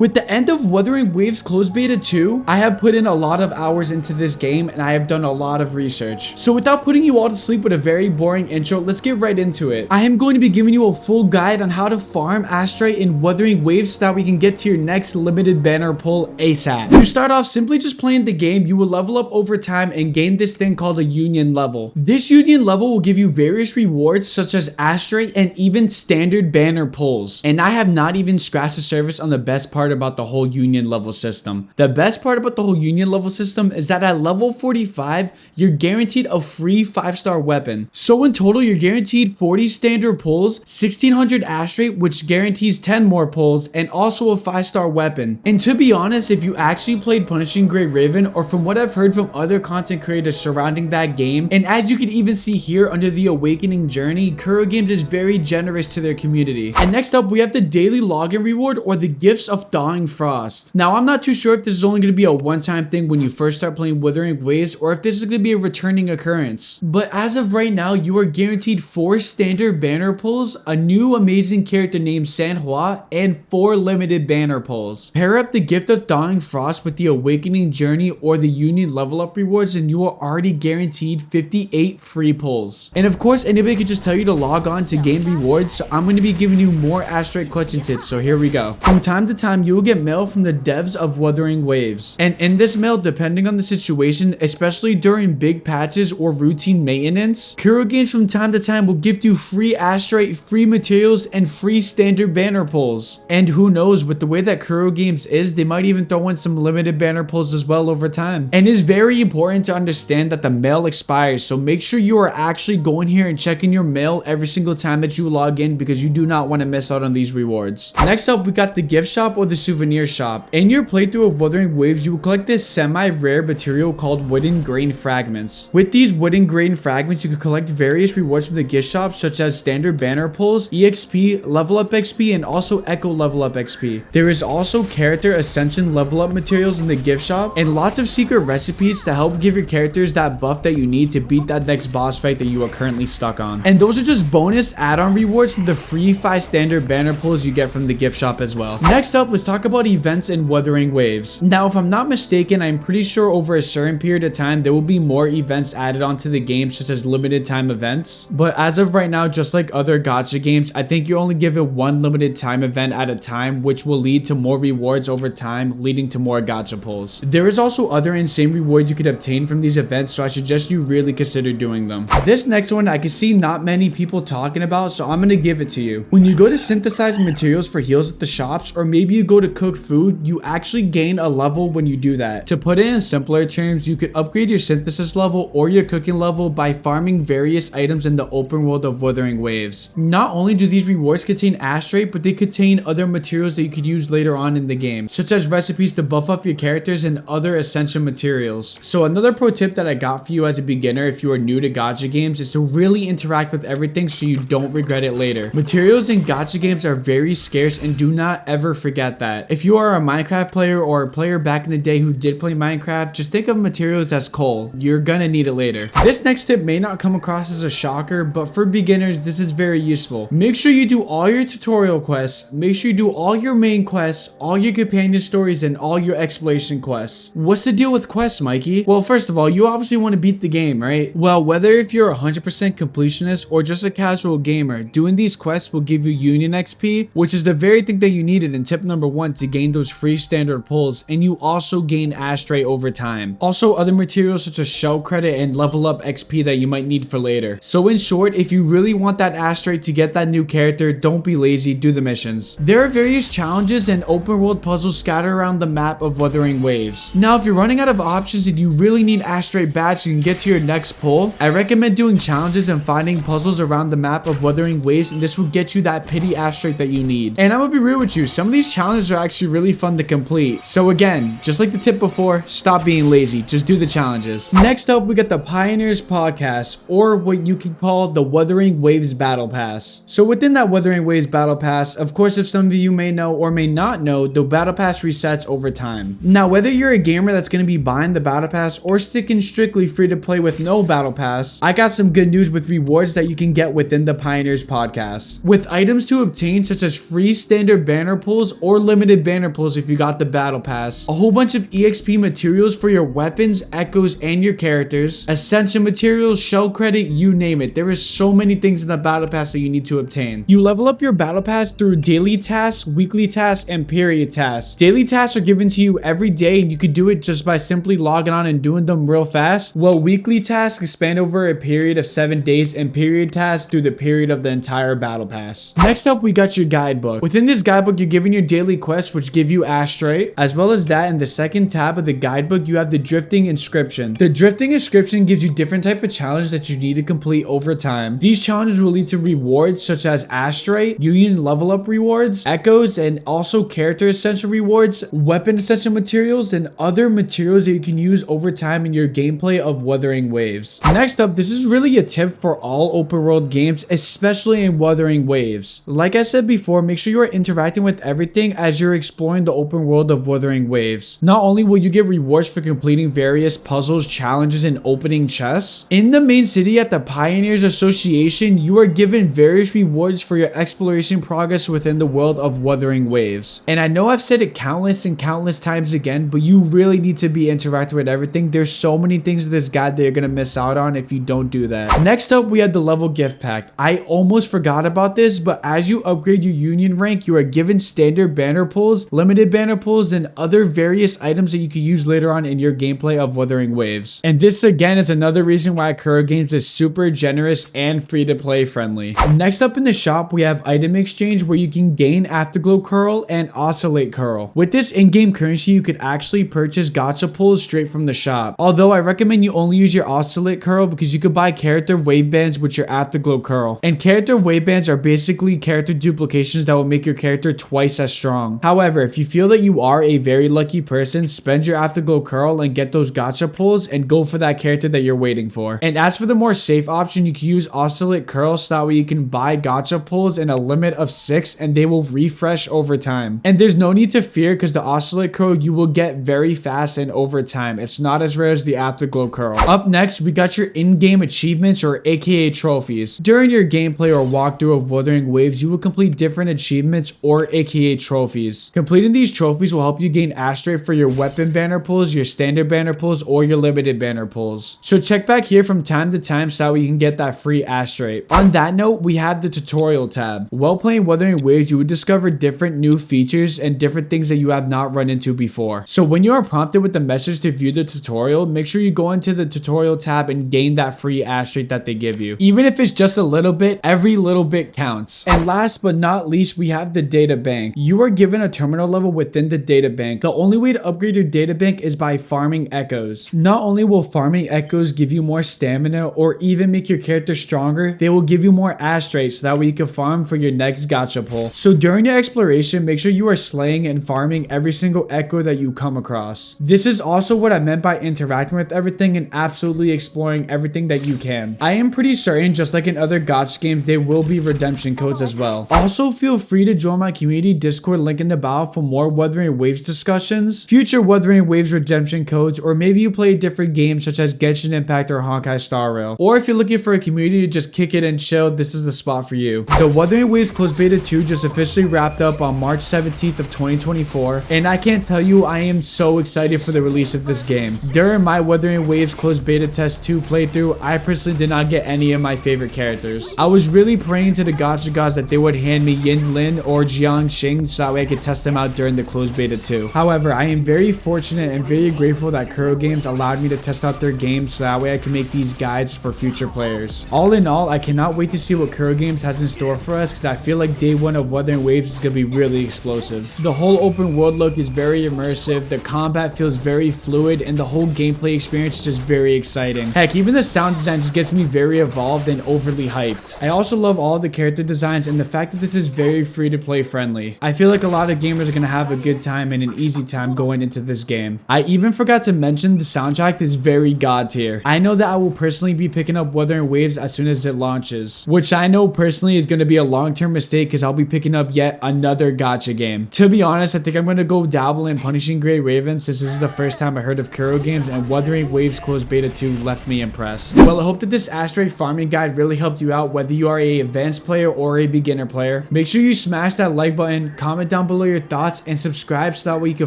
With the end of Wuthering Waves Closed Beta 2, I have put in a lot of hours into this game and I have done a lot of research. So without putting you all to sleep with a very boring intro, let's get right into it. I am going to be giving you a full guide on how to farm Astrite in Wuthering Waves so that we can get to your next limited banner pull ASAP. To start off, simply just playing the game, you will level up over time and gain this thing called a union level. This union level will give you various rewards such as Astrite and even standard banner pulls. And I have not even scratched the surface on the best part about the whole union level system. The best part about the whole union level system is that at level 45, you're guaranteed a free 5-star weapon. So in total, you're guaranteed 40 standard pulls, 1600 Astrite, which guarantees 10 more pulls, and also a 5-star weapon. And to be honest, if you actually played Punishing Grey Raven, or from what I've heard from other content creators surrounding that game, and as you can even see here under the Awakening Journey, Kuro Games is very generous to their community. And next up, we have the daily login reward, or the Gifts of Thawing Frost. Now, I'm not too sure if this is only going to be a one-time thing when you first start playing Wuthering Waves, or if this is going to be a returning occurrence. But as of right now, you are guaranteed 4 standard banner pulls, a new amazing character named Sanhua, and 4 limited banner pulls. Pair up the Gift of Thawing Frost with the Awakening Journey or the Union level up rewards, and you are already guaranteed 58 free pulls. And of course, anybody could just tell you to log on to gain rewards, so I'm going to be giving you more Astrite clutching tips, so here we go. From time to time, you will get mail from the devs of Wuthering Waves. And in this mail, depending on the situation, especially during big patches or routine maintenance, Kuro Games from time to time will gift you free Astrite, free materials, and free standard banner pulls. And who knows, with the way that Kuro Games is, they might even throw in some limited banner pulls as well over time. And it's very important to understand that the mail expires, so make sure you are actually going here and checking your mail every single time that you log in, because you do not want to miss out on these rewards. Next up, we got the gift shop or the souvenir shop. In your playthrough of Wuthering Waves, you will collect this semi-rare material called wooden grain fragments. With these wooden grain fragments, you can collect various rewards from the gift shop, such as standard banner pulls, EXP, level up XP, and also echo level up XP. There is also character ascension level up materials in the gift shop, and lots of secret recipes to help give your characters that buff that you need to beat that next boss fight that you are currently stuck on. And those are just bonus add-on rewards from the free 5 standard banner pulls you get from the gift shop as well. Next up, let's talk about events in Wuthering Waves. Now, if I'm not mistaken, I'm pretty sure over a certain period of time, there will be more events added onto the game, such as limited time events. But as of right now, just like other gacha games, I think you're only given one limited time event at a time, which will lead to more rewards over time, leading to more gacha pulls. There is also other insane rewards you could obtain from these events, so I suggest you really consider doing them. This next one, I can see not many people talking about, so I'm gonna give it to you. When you go to synthesize materials for heals at the shops, or maybe you go to cook food, you actually gain a level when you do that. To put it in simpler terms, you could upgrade your synthesis level or your cooking level by farming various items in the open world of Wuthering Waves. Not only do these rewards contain Astrite, but they contain other materials that you could use later on in the game, such as recipes to buff up your characters and other essential materials. So another pro tip that I got for you as a beginner if you are new to gacha games is to really interact with everything so you don't regret it later. Materials in gacha games are very scarce, and do not ever forget that. If you are a Minecraft player or a player back in the day who did play Minecraft, just think of materials as coal. You're gonna need it later. This next tip may not come across as a shocker, but for beginners, this is very useful. Make sure you do all your tutorial quests, make sure you do all your main quests, all your companion stories, and all your exploration quests. What's the deal with quests, Mikey? Well, first of all, you obviously want to beat the game, right? Well, whether if you're a 100% completionist or just a casual gamer, doing these quests will give you Union XP, which is the very thing that you needed in tip number 1 to gain those free standard pulls, and you also gain Astrite over time. Also, other materials such as shell credit and level up XP that you might need for later. So in short, if you really want that Astrite to get that new character, don't be lazy, do the missions. There are various challenges and open world puzzles scattered around the map of Wuthering Waves. Now, if you're running out of options and you really need Astrite bad so you can get to your next pull, I recommend doing challenges and finding puzzles around the map of Wuthering Waves, and this will get you that pity Astrite that you need. And I'm gonna be real with you, some of these challenges are actually really fun to complete. So again, just like the tip before, stop being lazy, just do the challenges. Next up, we got the Pioneers Podcast, or what you can call the Wuthering Waves Battle Pass. So within that Wuthering Waves Battle Pass, of course, if some of you may know or may not know, the Battle Pass resets over time. Now, whether you're a gamer that's going to be buying the Battle Pass or sticking strictly free to play with no Battle Pass, I got some good news with rewards that you can get within the Pioneers Podcast. With items to obtain such as free standard banner pulls or limited banner pulls if you got the battle pass, a whole bunch of EXP materials for your weapons, echoes, and your characters, ascension materials, shell credit, you name it. There is so many things in the battle pass that you need to obtain. You level up your battle pass through daily tasks, weekly tasks, and period tasks. Daily tasks are given to you every day, and you could do it just by simply logging on and doing them real fast, while weekly tasks expand over a period of 7 days, and period tasks through the period of the entire battle pass. Next up, we got your guidebook. Within this guidebook, you're given your daily quests, which give you Astrite. As well as that, in the second tab of the guidebook, you have the drifting inscription. The drifting inscription gives you different type of challenge that you need to complete over time. These challenges will lead to rewards such as Astrite, Union level up rewards, echoes, and also character essential rewards, weapon essential materials, and other materials that you can use over time in your gameplay of Wuthering Waves. Next up, this is really a tip for all open world games, especially in Wuthering Waves. Like I said before, make sure you are interacting with everything as you're exploring the open world of Wuthering Waves. Not only will you get rewards for completing various puzzles, challenges, and opening chests, in the main city at the Pioneers Association, you are given various rewards for your exploration progress within the world of Wuthering Waves. And I know I've said it countless and countless times again, but you really need to be interacting with everything. There's so many things in this guide that you're gonna miss out on if you don't do that. Next up, we had the level gift pack. I almost forgot about this, but as you upgrade your union rank, you are given standard banner pulls, limited banner pulls, and other various items that you can use later on in your gameplay of Wuthering Waves. And this again is another reason why Kuro Games is super generous and free to play friendly. Next up in the shop, we have item exchange, where you can gain Afterglow Curl and Oscillate Curl. With this in-game currency, you could actually purchase gacha pulls straight from the shop. Although I recommend you only use your Oscillate Curl because you could buy character wave bands with your Afterglow Curl. And character wave bands are basically character duplications that will make your character twice as strong. However, if you feel that you are a very lucky person, spend your Afterglow Curl and get those gacha pulls and go for that character that you're waiting for. And as for the more safe option, you can use Oscillate Curl so that way you can buy gacha pulls in a limit of 6 and they will refresh over time. And there's no need to fear because the Oscillate Curl you will get very fast and over time. It's not as rare as the Afterglow Curl. Up next, we got your in-game achievements, or aka trophies. During your gameplay or walkthrough of Wuthering Waves, you will complete different achievements, or aka trophies. Completing these trophies will help you gain Astrite for your weapon banner pulls, your standard banner pulls, or your limited banner pulls. So check back here from time to time so that you can get that free Astrite. On that note, we have the tutorial tab. While playing Wuthering Waves, you would discover different new features and different things that you have not run into before. So when you are prompted with the message to view the tutorial, make sure you go into the tutorial tab and gain that free Astrite that they give you. Even if it's just a little bit, every little bit counts. And last but not least, we have the data bank. You are given a terminal level within the data bank. The only way to upgrade your data bank is by farming echoes. Not only will farming echoes give you more stamina or even make your character stronger, they will give you more Astrite so that way you can farm for your next gacha pull. So during your exploration, make sure you are slaying and farming every single echo that you come across. This is also what I meant by interacting with everything and absolutely exploring everything that you can. I am pretty certain, just like in other gacha games, there will be redemption codes as well. Also, feel free to join my community Discord link in the bio for more Wuthering Waves discussions, future Wuthering Waves redemption codes, or maybe you play different games such as Genshin Impact or Honkai Star Rail. Or if you're looking for a community to just kick it and chill, this is the spot for you. The Wuthering Waves Closed Beta 2 just officially wrapped up on March 17th of 2024, and I can't tell you, I am so excited for the release of this game. During my Wuthering Waves Closed Beta Test 2 playthrough, I personally did not get any of my favorite characters. I was really praying to the gacha gods that they would hand me Yin Lin or Jiang Xing so that way I could test them out during the Closed Beta 2. However, I am very fortunate and very grateful that Kuro Games allowed me to test out their games so that way I can make these guides for future players. All in all, I cannot wait to see what Kuro Games has in store for us because I feel like day one of Wuthering Waves is going to be really explosive. The whole open world look is very immersive, the combat feels very fluid, and the whole gameplay experience is just very exciting. Heck, even the sound design just gets me very evolved and overly hyped. I also love all the character designs and the fact that this is very free to play friendly. I feel like a lot of gamers are going to have a good time and an easy time going into this game. I even forgot to mention the soundtrack is very god tier. I know that I will personally be picking up Wuthering Waves as soon as it launches, which I know personally is going to be a long-term mistake because I'll be picking up yet another gacha game. To be honest, I think I'm going to go dabble in Punishing Gray Raven since this is the first time I heard of Kuro Games, and Wuthering Waves Closed Beta 2 left me impressed. Well, I hope that this Astrite farming guide really helped you out whether you are a advanced player or a beginner player. Make sure you smash that like button, comment down down below your thoughts and subscribe so that way you can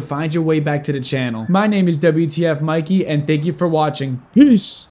find your way back to the channel. My name is WTF Mikey, and thank you for watching. Peace.